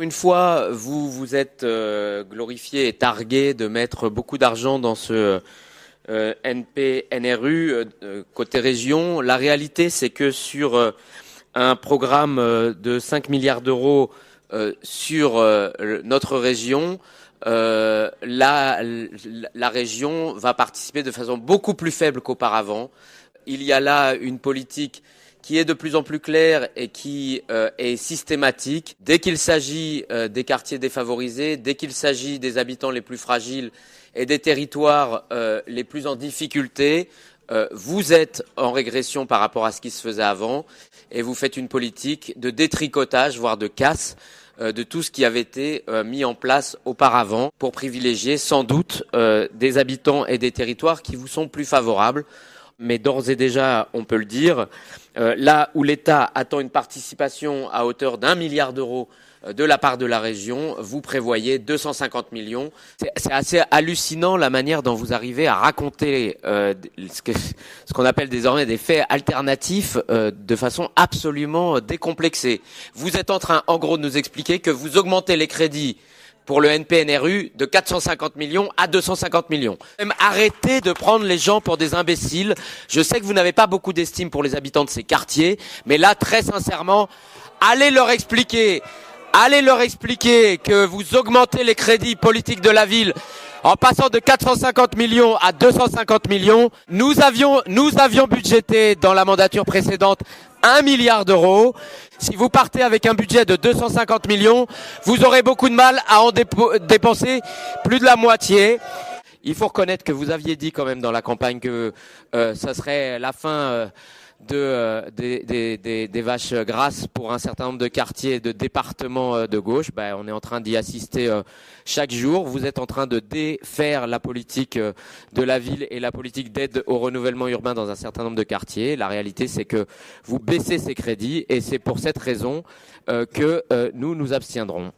Une fois, vous vous êtes glorifié et targué de mettre beaucoup d'argent dans ce NP-NRU côté région. La réalité, c'est que sur un programme de 5 milliards d'euros sur notre région, la région va participer de façon beaucoup plus faible qu'auparavant. Il y a là une politique qui est de plus en plus claire et qui est systématique. Dès qu'il s'agit des quartiers défavorisés, dès qu'il s'agit des habitants les plus fragiles et des territoires les plus en difficulté, vous êtes en régression par rapport à ce qui se faisait avant et vous faites une politique de détricotage, voire de casse de tout ce qui avait été mis en place auparavant pour privilégier sans doute des habitants et des territoires qui vous sont plus favorables. Mais d'ores et déjà, on peut le dire, là où l'État attend une participation à hauteur d'1 milliard d'euros de la part de la région, vous prévoyez 250 millions. C'est assez hallucinant la manière dont vous arrivez à raconter ce qu'on appelle désormais des faits alternatifs de façon absolument décomplexée. Vous êtes en train, en gros, de nous expliquer que vous augmentez les crédits pour le NPNRU de 450 millions à 250 millions. Même arrêtez de prendre les gens pour des imbéciles. Je sais que vous n'avez pas beaucoup d'estime pour les habitants de ces quartiers, mais là, très sincèrement, allez leur expliquer que vous augmentez les crédits politiques de la ville en passant de 450 millions à 250 millions. Nous avions budgété dans la mandature précédente 1 milliard d'euros. Si vous partez avec un budget de 250 millions, vous aurez beaucoup de mal à en dépenser plus de la moitié. Il faut reconnaître que vous aviez dit quand même dans la campagne que ça serait la fin des vaches grasses pour un certain nombre de quartiers et de départements de gauche. On est en train d'y assister chaque jour. Vous êtes en train de défaire la politique de la ville et la politique d'aide au renouvellement urbain dans un certain nombre de quartiers. La réalité, c'est que vous baissez ces crédits et c'est pour cette raison que nous nous abstiendrons.